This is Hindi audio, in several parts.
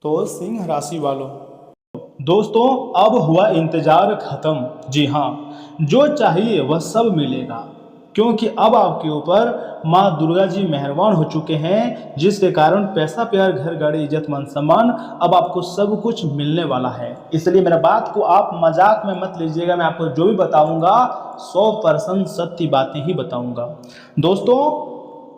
तो सिंह राशि वालों, दोस्तों अब हुआ इंतजार खत्म। जी हाँ, जो चाहिए वह सब मिलेगा, क्योंकि अब आपके ऊपर माँ दुर्गा जी मेहरबान हो चुके हैं, जिसके कारण पैसा प्यार घर गाड़ी इज्जत मान सम्मान अब आपको सब कुछ मिलने वाला है। इसलिए मेरा बात को आप मजाक में मत लीजिएगा। मैं आपको जो भी बताऊंगा 100% सत्य बातें ही बताऊंगा। दोस्तों,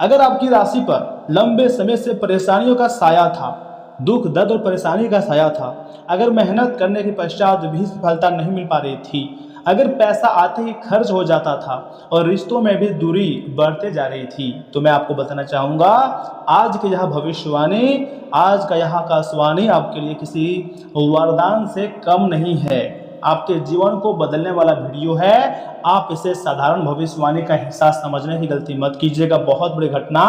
अगर आपकी राशि पर लंबे समय से परेशानियों का साया था, दुख दर्द और परेशानी का साया था, अगर मेहनत करने के पश्चात भी सफलता नहीं मिल पा रही थी, अगर पैसा आते ही खर्च हो जाता था और रिश्तों में भी दूरी बढ़ते जा रही थी, तो मैं आपको बताना चाहूँगा आज की यह भविष्यवाणी, आज का यह आकाशवाणी आपके लिए किसी वरदान से कम नहीं है। आपके जीवन को बदलने वाला वीडियो है। आप इसे साधारण भविष्यवाणी का हिस्सा समझने की गलती मत कीजिएगा। बहुत बड़ी घटना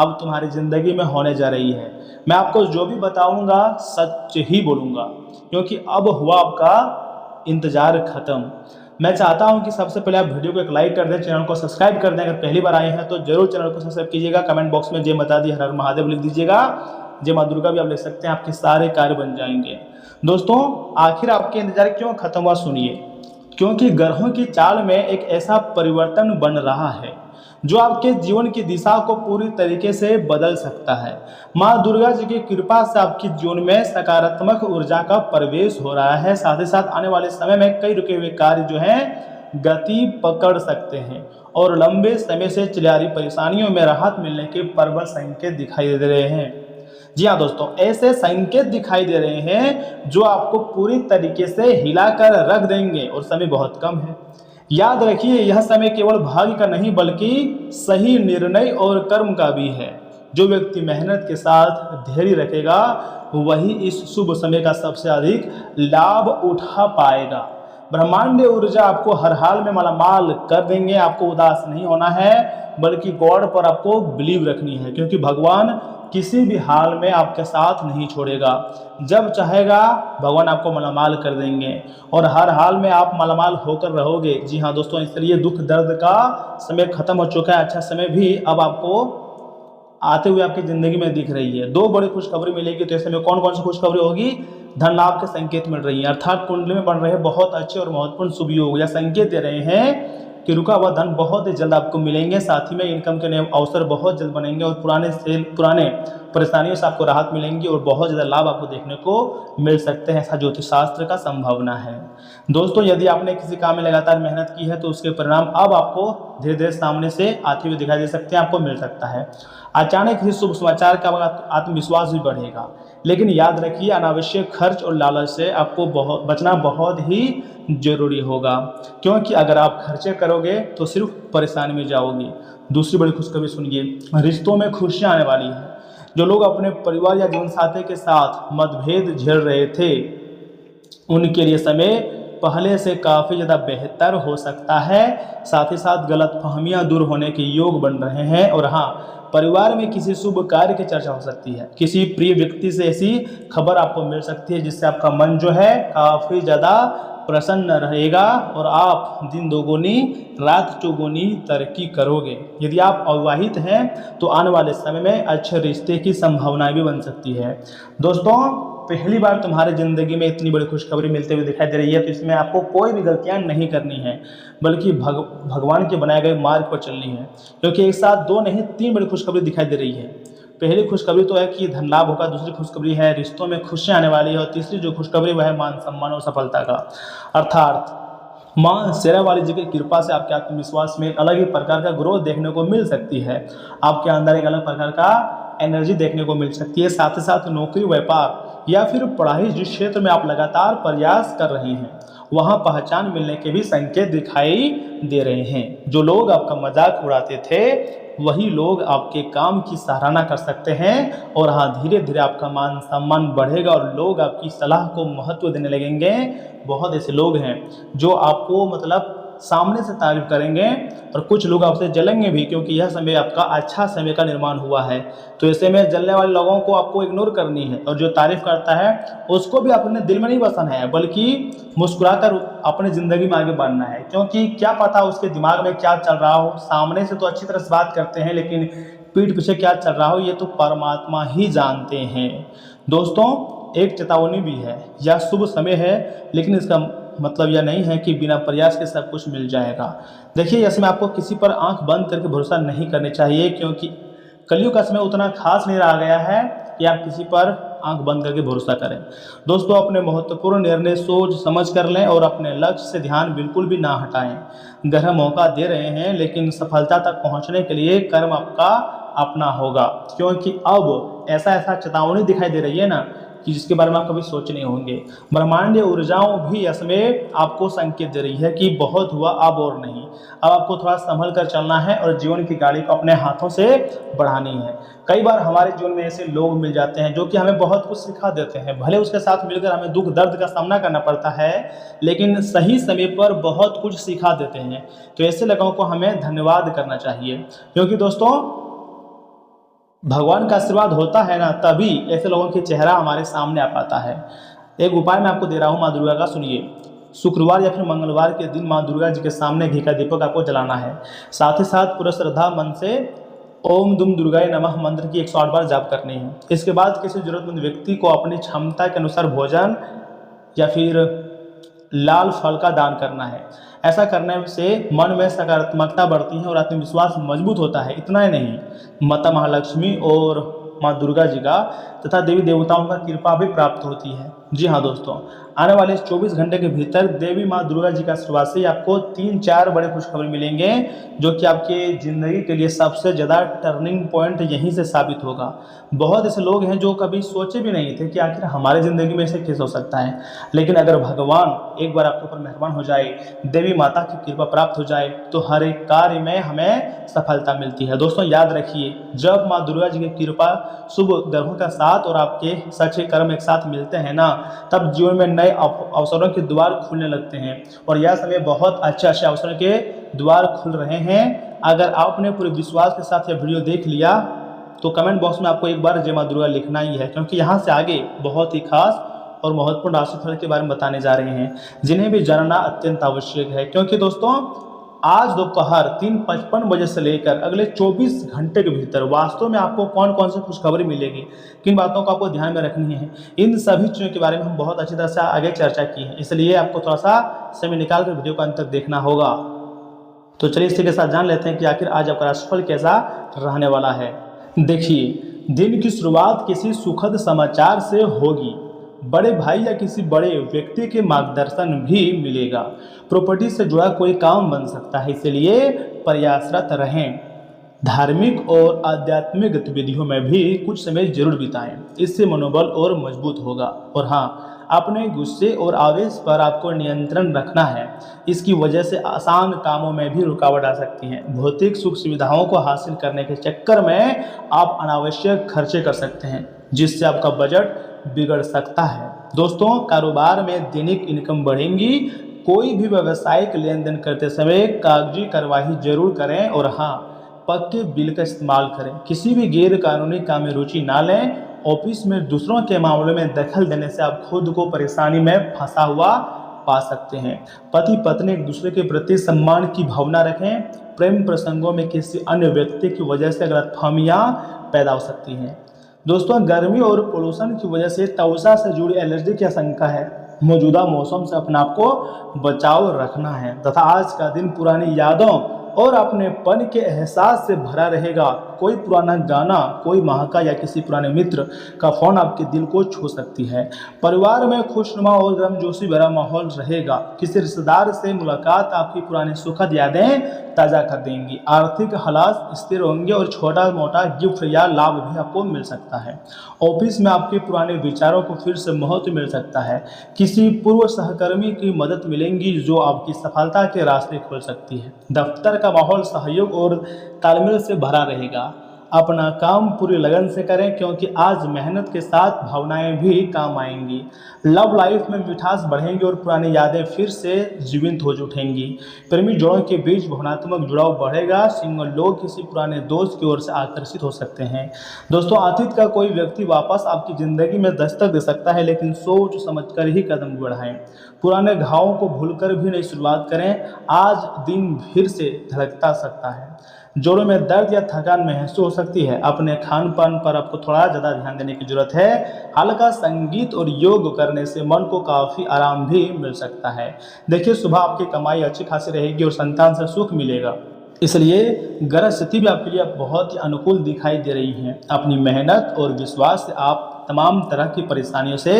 अब तुम्हारी जिंदगी में होने जा रही है। मैं आपको जो भी बताऊंगा सच ही बोलूंगा, क्योंकि अब हुआ आपका इंतजार खत्म। मैं चाहता हूं कि सबसे पहले आप वीडियो को एक लाइक कर दें, चैनल को सब्सक्राइब कर दें। अगर पहली बार आए हैं तो जरूर चैनल को सब्सक्राइब कीजिएगा। कमेंट बॉक्स में जय माता दी हर हर महादेव लिख दीजिएगा। जय माँ दुर्गा भी आप लिख सकते हैं, आपके सारे कार्य बन जाएंगे। दोस्तों, आखिर आपके इंतजार क्यों खत्म हुआ सुनिए। क्योंकि ग्रहों की चाल में एक ऐसा परिवर्तन बन रहा है जो आपके जीवन की दिशा को पूरी तरीके से बदल सकता है। माँ दुर्गा जी की कृपा से आपके जीवन में सकारात्मक ऊर्जा का प्रवेश हो रहा है। साथ ही साथ आने वाले समय में कई रुके हुए कार्य जो हैं गति पकड़ सकते हैं और लंबे समय से चली आ रही परेशानियों में राहत मिलने के प्रबल संकेत दिखाई दे रहे हैं। जी हाँ दोस्तों, ऐसे संकेत दिखाई दे रहे हैं जो आपको पूरी तरीके से हिलाकर रख देंगे और समय बहुत कम है। याद रखिए, यह समय केवल भाग्य का नहीं बल्कि सही निर्णय और कर्म का भी है। जो व्यक्ति मेहनत के साथ धैर्य रखेगा वही इस शुभ समय का सबसे अधिक लाभ उठा पाएगा। ब्रह्मांडीय ऊर्जा आपको हर हाल में मालामाल कर देंगे। आपको उदास नहीं होना है, बल्कि गॉड पर आपको बिलीव रखनी है, क्योंकि भगवान किसी भी हाल में आपके साथ नहीं छोड़ेगा। जब चाहेगा भगवान आपको मालामाल कर देंगे और हर हाल में आप मालामाल होकर रहोगे। जी हाँ दोस्तों, इसलिए दुख दर्द का समय खत्म हो चुका है। अच्छा समय भी अब आपको आते हुए आपकी जिंदगी में दिख रही है। दो बड़ी खुशखबरी मिलेगी, तो ऐसे में कौन कौन सी खुशखबरी होगी? धन लाभ के संकेत मिल रही है, अर्थात कुंडली में बन रहे बहुत अच्छे और महत्वपूर्ण शुभ योग या संकेत दे रहे हैं कि रुका हुआ धन बहुत ही जल्द आपको मिलेंगे। साथ ही में इनकम के नए अवसर बहुत जल्द बनेंगे और पुराने परेशानियों से आपको राहत मिलेंगी और बहुत ज़्यादा लाभ आपको देखने को मिल सकते हैं। ऐसा ज्योतिष शास्त्र का संभावना है। दोस्तों, यदि आपने किसी काम में लगातार मेहनत की है तो उसके परिणाम अब आपको धीरे धीरे सामने से आते हुए दिखाई दे सकते हैं, आपको मिल सकता है। अचानक किसी शुभ समाचार का आत्मविश्वास भी बढ़ेगा, लेकिन याद रखिए अनावश्यक खर्च और लालच से आपको बचना बहुत ही जरूरी होगा, क्योंकि अगर आप खर्चे करोगे तो सिर्फ परेशानी में जाओगे। दूसरी बड़ी खुशखबरी सुनिए, रिश्तों में खुशियां आने वाली है। जो लोग अपने परिवार या जीवन साथी के साथ मतभेद झेल रहे थे, उनके लिए समय पहले से काफ़ी ज़्यादा बेहतर हो सकता है। साथ ही साथ गलतफहमियां दूर होने के योग बन रहे हैं। और हाँ, परिवार में किसी शुभ कार्य की चर्चा हो सकती है। किसी प्रिय व्यक्ति से ऐसी खबर आपको मिल सकती है जिससे आपका मन जो है काफ़ी ज़्यादा प्रसन्न रहेगा और आप दिन दोगुनी रात चौगुनी तरक्की करोगे। यदि आप अविवाहित हैं तो आने वाले समय में अच्छे रिश्ते की संभावनाएं भी बन सकती है। दोस्तों, पहली बार तुम्हारी ज़िंदगी में इतनी बड़ी खुशखबरी मिलते हुए दिखाई दे रही है, तो इसमें आपको कोई भी गलतियां नहीं करनी है, बल्कि भगवान के बनाए गए मार्ग पर चलनी है। क्योंकि एक साथ दो नहीं 3 बड़ी खुशखबरी दिखाई दे रही है। पहली खुशखबरी तो है कि धन लाभ होगा, दूसरी खुशखबरी है रिश्तों में खुशियां आने वाली है, और तीसरी जो खुशखबरी वह है मान सम्मान और सफलता का। अर्थात माँ शेरा वाली जी की कृपा से आपके आत्मविश्वास में एक अलग ही प्रकार का ग्रोथ देखने को मिल सकती है। आपके अंदर एक अलग प्रकार का एनर्जी देखने को मिल सकती है। साथ ही साथ नौकरी, व्यापार या फिर पढ़ाई, जिस क्षेत्र में आप लगातार प्रयास कर रहे हैं वहाँ पहचान मिलने के भी संकेत दिखाई दे रहे हैं। जो लोग आपका मजाक उड़ाते थे वही लोग आपके काम की सराहना कर सकते हैं। और हाँ, धीरे धीरे आपका मान सम्मान बढ़ेगा और लोग आपकी सलाह को महत्व देने लगेंगे। बहुत ऐसे लोग हैं जो आपको मतलब सामने से तारीफ करेंगे और कुछ लोग आपसे जलेंगे भी, क्योंकि यह समय आपका अच्छा समय का निर्माण हुआ है। तो ऐसे में जलने वाले लोगों को आपको इग्नोर करनी है, और जो तारीफ करता है उसको भी अपने दिल में नहीं बसाना है, बल्कि मुस्कुराकर अपनी ज़िंदगी में आगे बढ़ना है। क्योंकि क्या पता उसके दिमाग में क्या चल रहा हो। सामने से तो अच्छी तरह से बात करते हैं, लेकिन पीठ पीछे क्या चल रहा हो ये तो परमात्मा ही जानते हैं। दोस्तों, एक चेतावनी भी है, यह शुभ समय है, लेकिन इसका मतलब यह नहीं है कि बिना प्रयास के सब कुछ मिल जाएगा। देखिए, इसमें आपको किसी पर आंख बंद करके भरोसा नहीं करनी चाहिए, क्योंकि कलयुग का समय उतना खास नहीं रह गया है कि आप किसी पर आंख बंद करके भरोसा करें। दोस्तों, अपने महत्वपूर्ण निर्णय सोच समझ कर लें और अपने लक्ष्य से ध्यान बिल्कुल भी ना हटाएं। ग्रह मौका दे रहे हैं, लेकिन सफलता तक पहुंचने के लिए कर्म आपका अपना होगा, क्योंकि अब ऐसा ऐसा चेतावनी दिखाई दे रही है ना कि जिसके बारे में आप कभी सोचे नहीं होंगे। ब्रह्मांडीय ऊर्जाओं भी इसमें आपको संकेत दे रही है कि बहुत हुआ, अब और नहीं। अब आपको थोड़ा संभल कर चलना है और जीवन की गाड़ी को अपने हाथों से बढ़ानी है। कई बार हमारे जीवन में ऐसे लोग मिल जाते हैं जो कि हमें बहुत कुछ सिखा देते हैं, भले उसके साथ मिलकर हमें दुख दर्द का सामना करना पड़ता है, लेकिन सही समय पर बहुत कुछ सिखा देते हैं। तो ऐसे लोगों को हमें धन्यवाद करना चाहिए, क्योंकि दोस्तों भगवान का आशीर्वाद होता है ना, तभी ऐसे लोगों के चेहरा हमारे सामने आ पाता है। एक उपाय मैं आपको दे रहा हूँ माँ दुर्गा का, सुनिए। शुक्रवार या फिर मंगलवार के दिन माँ दुर्गा जी के सामने घी का दीपक आपको जलाना है। साथ ही साथ पूरा श्रद्धा मन से ओम दुम दुर्गाय नमः मंत्र की 108 बार जाप करनी है। इसके बाद किसी जरूरतमंद व्यक्ति को अपनी क्षमता के अनुसार भोजन या फिर लाल फल का दान करना है। ऐसा करने से मन में सकारात्मकता बढ़ती है और आत्मविश्वास मजबूत होता है। इतना ही नहीं, माता महालक्ष्मी और माँ दुर्गा जी का तथा देवी देवताओं का कृपा भी प्राप्त होती है। जी हाँ दोस्तों, आने वाले 24 घंटे के भीतर देवी माँ दुर्गा जी का आशीर्वाद से आपको 3-4 बड़े खुशखबरी मिलेंगे, जो कि आपके ज़िंदगी के लिए सबसे ज़्यादा टर्निंग पॉइंट यहीं से साबित होगा। बहुत ऐसे लोग हैं जो कभी सोचे भी नहीं थे कि आखिर हमारे ज़िंदगी में ऐसे कैसे हो सकता है, लेकिन अगर भगवान एक बार आपके ऊपर मेहरबान हो जाए, देवी माता की कृपा प्राप्त हो जाए, तो हर एक कार्य में हमें सफलता मिलती है। दोस्तों याद रखिए, जब माँ दुर्गा जी की कृपा, शुभ ग्रहों का साथ और आपके सच्चे कर्म एक साथ मिलते हैं ना, तब जीवन में नए अवसरों के द्वार खुलने लगते हैं। और यह समय बहुत अच्छे अच्छे अवसरों के द्वार खुल रहे हैं। अगर आपने पूरे विश्वास के साथ यह वीडियो देख लिया, तो कमेंट बॉक्स में आपको एक बार जय माँ दुर्गा लिखना ही है, क्योंकि यहाँ से आगे बहुत ही खास और महत्वपूर्ण राशिफल के बारे में बताने जा रहे हैं, जिन्हें भी जानना अत्यंत आवश्यक है। क्योंकि दोस्तों आज दोपहर 3:55 बजे से लेकर अगले 24 घंटे के भीतर वास्तव में आपको कौन कौन सी खुशखबरी मिलेगी, किन बातों को आपको ध्यान में रखनी है, इन सभी चीज़ों के बारे में हम बहुत अच्छी तरह से आगे चर्चा की है। इसलिए आपको थोड़ा सा समय निकाल कर वीडियो को अंत तक देखना होगा। तो चलिए इसी के साथ जान लेते हैं कि आखिर आज आपका राशिफल कैसा रहने वाला है। देखिए, दिन की शुरुआत किसी सुखद समाचार से होगी। बड़े भाई या किसी बड़े व्यक्ति के मार्गदर्शन भी मिलेगा। प्रॉपर्टी से जुड़ा कोई काम बन सकता है, इसलिए प्रयासरत रहें। धार्मिक और आध्यात्मिक गतिविधियों में भी कुछ समय जरूर बिताएं, इससे मनोबल और मजबूत होगा। और हाँ, अपने गुस्से और आवेश पर आपको नियंत्रण रखना है, इसकी वजह से आसान कामों में भी रुकावट आ सकती है। भौतिक सुख सुविधाओं को हासिल करने के चक्कर में आप अनावश्यक खर्चे कर सकते हैं, जिससे आपका बजट बिगड़ सकता है। दोस्तों, कारोबार में दैनिक इनकम बढ़ेंगी। कोई भी व्यावसायिक लेन देन करते समय कागजी कार्यवाही जरूर करें। और हाँ, पक्के बिल का इस्तेमाल करें। किसी भी गैर कानूनी काम में रुचि ना लें। ऑफिस में दूसरों के मामलों में दखल देने से आप खुद को परेशानी में फंसा हुआ पा सकते हैं। पति पत्नी एक दूसरे के प्रति सम्मान की भावना रखें। प्रेम प्रसंगों में किसी अन्य व्यक्ति की वजह से गलतफहमियां पैदा हो सकती हैं। दोस्तों, गर्मी और पोल्यूशन की वजह से त्वचा से जुड़ी एलर्जी की आशंका है। मौजूदा मौसम से अपने आप को बचाव रखना है तथा आज का दिन पुरानी यादों और अपनेपन के एहसास से भरा रहेगा। कोई पुराना गाना, कोई महाका या किसी पुराने मित्र का फोन आपके दिल को छू सकती है। परिवार में खुशनुमा और गर्मजोशी भरा माहौल रहेगा। किसी रिश्तेदार से मुलाकात आपकी पुरानी सुखद यादें ताज़ा कर देंगी। आर्थिक हालात स्थिर होंगे और छोटा मोटा गिफ्ट या लाभ भी आपको मिल सकता है। ऑफिस में आपके पुराने विचारों को फिर से महत्व मिल सकता है। किसी पूर्व सहकर्मी की मदद मिलेंगी जो आपकी सफलता के रास्ते खोल सकती है। दफ्तर का माहौल सहयोग और तालमेल से भरा रहेगा। अपना काम पूरी लगन से करें, क्योंकि आज मेहनत के साथ भावनाएं भी काम आएंगी। लव लाइफ में मिठास बढ़ेंगी और पुरानी यादें फिर से जीवंत हो उठेंगी। प्रेमी जोड़ों के बीच भावनात्मक जुड़ाव बढ़ेगा। सिंगल लोग किसी पुराने दोस्त की ओर से आकर्षित हो सकते हैं। दोस्तों, अतीत का कोई व्यक्ति वापस आपकी ज़िंदगी में दस्तक दे सकता है, लेकिन सोच समझकर ही कदम बढ़ाएं। पुराने घावों को भूलकर भी नई शुरुआत करें। आज दिन फिर से धड़कता सकता है। जोड़ों में दर्द या थकान महसूस हो सकती है। अपने खान पान पर आपको थोड़ा ज़्यादा ध्यान देने की जरूरत है। हल्का संगीत और योग करने से मन को काफ़ी आराम भी मिल सकता है। देखिए, सुबह आपकी कमाई अच्छी खासी रहेगी और संतान से सुख मिलेगा, इसलिए ग्रह स्थिति भी आपके लिए बहुत ही अनुकूल दिखाई दे रही है। अपनी मेहनत और विश्वास से आप तमाम तरह की परेशानियों से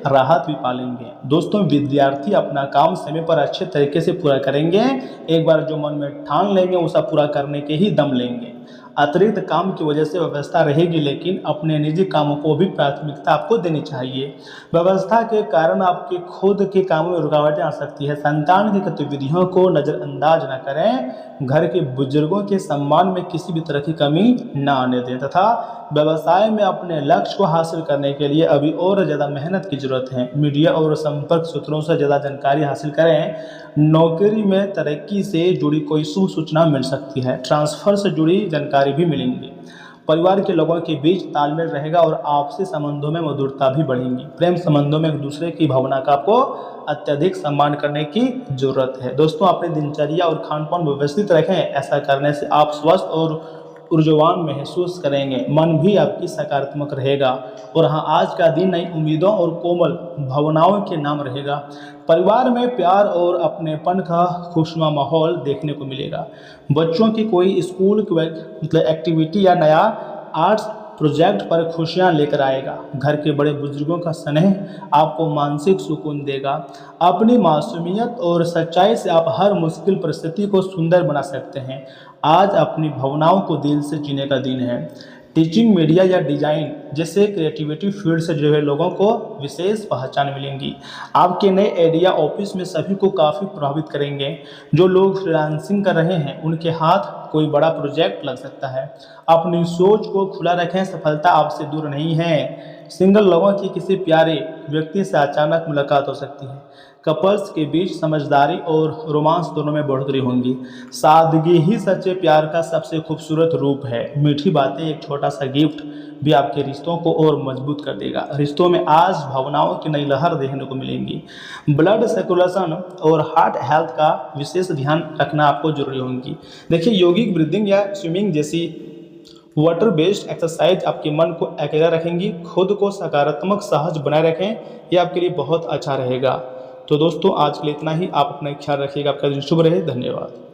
राहत भी पालेंगे। दोस्तों, विद्यार्थी अपना काम समय पर अच्छे तरीके से पूरा करेंगे। एक बार जो मन में ठान लेंगे उसे पूरा करने के ही दम लेंगे। अतिरिक्त काम की वजह से व्यवस्था रहेगी, लेकिन अपने निजी कामों को भी प्राथमिकता आपको देनी चाहिए। व्यवस्था के कारण आपके खुद के कामों में रुकावटें आ सकती है। संतान की गतिविधियों को नज़रअंदाज न करें। घर के बुजुर्गों के सम्मान में किसी भी तरह की कमी न आने दें तथा व्यवसाय में अपने लक्ष्य को हासिल करने के लिए अभी और ज़्यादा मेहनत की जरूरत है। मीडिया और संपर्क सूत्रों से ज़्यादा जानकारी हासिल करें। नौकरी में तरक्की से जुड़ी कोई शुभ सूचना मिल सकती है। ट्रांसफ़र से जुड़ी जानकारी भी मिलेंगी। परिवार के लोगों के बीच तालमेल रहेगा और आपसी संबंधों में मधुरता भी बढ़ेगी। प्रेम संबंधों में एक दूसरे की भावना का आपको अत्यधिक सम्मान करने की जरूरत है। दोस्तों, अपनी दिनचर्या और खान पान व्यवस्थित रखें। ऐसा करने से आप स्वस्थ और ऊर्जावान महसूस करेंगे। मन भी आपकी सकारात्मक रहेगा और हाँ, आज का दिन नई उम्मीदों और कोमल भावनाओं के नाम रहेगा। परिवार में प्यार और अपनेपन का खुशनुमा माहौल देखने को मिलेगा। बच्चों की कोई स्कूल मतलब एक्टिविटी या नया आर्ट्स प्रोजेक्ट पर खुशियां लेकर आएगा। घर के बड़े बुजुर्गों का स्नेह आपको मानसिक सुकून देगा। अपनी मासूमियत और सच्चाई से आप हर मुश्किल परिस्थिति को सुंदर बना सकते हैं। आज अपनी भावनाओं को दिल से जीने का दिन है। टीचिंग, मीडिया या डिजाइन जैसे क्रिएटिविटी फील्ड से जुड़े लोगों को विशेष पहचान मिलेंगी। आपके नए आइडिया ऑफिस में सभी को काफ़ी प्रभावित करेंगे। जो लोग फ्रीलांसिंग कर रहे हैं उनके हाथ कोई बड़ा प्रोजेक्ट लग सकता है। अपनी सोच को खुला रखें, सफलता आपसे दूर नहीं है। सिंगल लोगों की किसी प्यारे व्यक्ति से अचानक मुलाकात हो सकती है। कपल्स के बीच समझदारी और रोमांस दोनों में बढ़ोतरी होंगी। सादगी ही सच्चे प्यार का सबसे खूबसूरत रूप है। मीठी बातें, एक छोटा सा गिफ्ट भी आपके रिश्तों को और मजबूत कर देगा। रिश्तों में आज भावनाओं की नई लहर देखने को मिलेंगी। ब्लड सर्कुलेशन और हार्ट हेल्थ का विशेष ध्यान रखना आपको जरूरी होगी। देखिए, योगिक ब्रीदिंग या स्विमिंग जैसी वाटर बेस्ड एक्सरसाइज आपके मन को अकेला रखेंगी। खुद को सकारात्मक सहज बनाए रखें, यह आपके लिए बहुत अच्छा रहेगा। तो दोस्तों, आज के लिए इतना ही। आप अपना ख्याल रखिएगा। आपका दिन शुभ रहे। धन्यवाद।